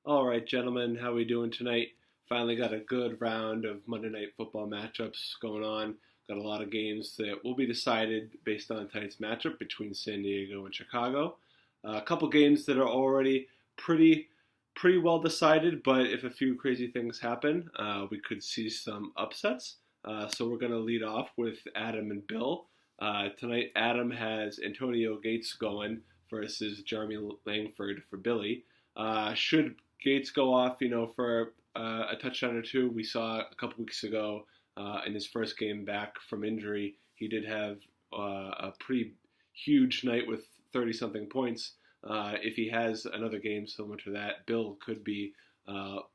All right, gentlemen, how we doing tonight? Finally got a good round of Monday Night Football matchups going on. Got a lot of games that will be decided based on tonight's matchup between San Diego and Chicago. A couple games that are already pretty pretty well decided, but if a few crazy things happen, we could see some upsets. So we're going to lead off with Adam and Bill. Tonight, Adam has Antonio Gates going versus Jeremy Langford for Billy. Should Gates go off, for a touchdown or two? We saw a couple weeks ago in his first game back from injury, he did have a pretty huge night with 30 something points. If he has another game similar to that, Bill could be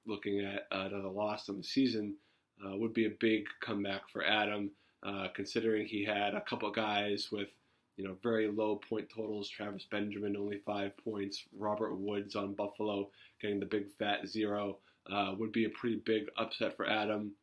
looking at another loss on the season. Would be a big comeback for Adam, considering he had a couple guys with very low point totals. Travis Benjamin only 5 points. Robert Woods on Buffalo getting the big fat zero. Would be a pretty big upset for Adam.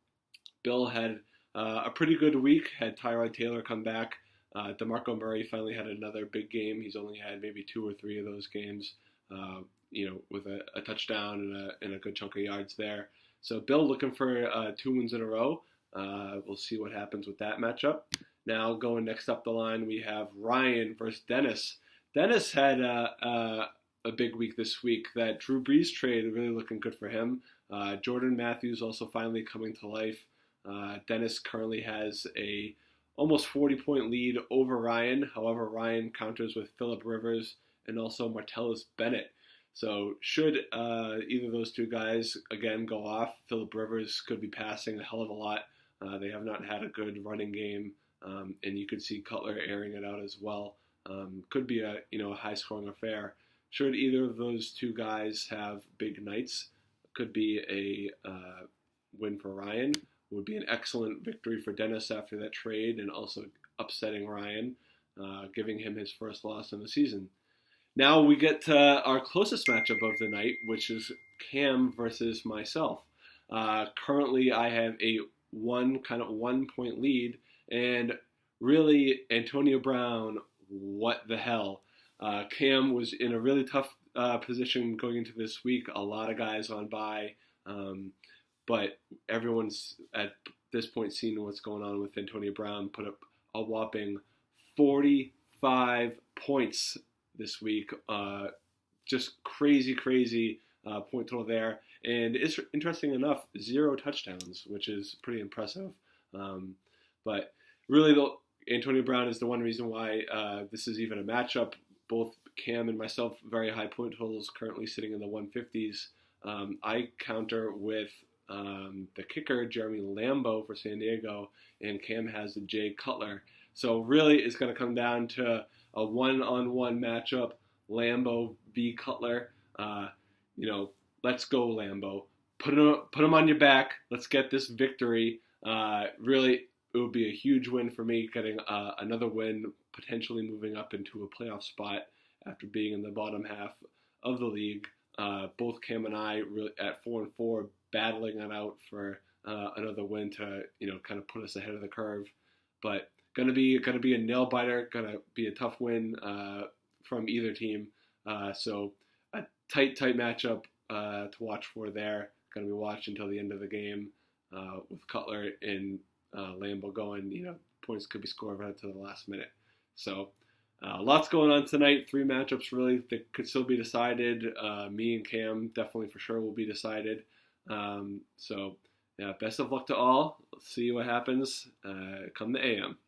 Bill had a pretty good week. Had Tyrod Taylor come back. DeMarco Murray finally had another big game. He's only had maybe two or three of those games, with a touchdown and a good chunk of yards there. So Bill looking for 2 wins in a row. We'll see what happens with that matchup. Now going next up the line, we have Ryan versus Dennis. Dennis had a big week this week. That Drew Brees trade really looking good for him. Jordan Matthews also finally coming to life. Dennis currently has a almost 40-point lead over Ryan. However, Ryan counters with Phillip Rivers and also Martellus Bennett. So should either of those two guys again go off, Phillip Rivers could be passing a hell of a lot. They have not had a good running game, and you could see Cutler airing it out as well. Could be a high-scoring affair. Should either of those two guys have big nights, could be a win for Ryan. Would be an excellent victory for Dennis after that trade, and also upsetting Ryan, giving him his first loss in the season. Now we get to our closest matchup of the night, which is Cam versus myself. Currently, I have a 1 point lead, and really Antonio Brown, what the hell? Cam was in a really tough position going into this week. A lot of guys on bye, but everyone's at this point seen what's going on with Antonio Brown. Put up a whopping 45 points this week. Just crazy point total there. And it's interesting enough, 0 touchdowns, which is pretty impressive. But really, Antonio Brown is the one reason why this is even a matchup. Both Cam and myself, very high point totals, currently sitting in the 150s. I counter with the kicker, Jeremy Lambeau for San Diego, and Cam has the Jay Cutler. So really, it's going to come down to a one-on-one matchup, Lambeau v. Cutler. Let's go, Lambeau. Put him on your back. Let's get this victory. Really, it would be a huge win for me, getting another win, potentially moving up into a playoff spot after being in the bottom half of the league. Both Cam and I really at 4-4, battling it out for another win to kind of put us ahead of the curve. But gonna be a nail biter. Gonna be a tough win from either team. So a tight matchup to watch for there. Gonna be watched until the end of the game with Cutler and Lambeau going. Points could be scored right to the last minute. So lots going on tonight. 3 matchups really that could still be decided. Me and Cam definitely for sure will be decided. So yeah, best of luck to all. Let's see what happens come the AM.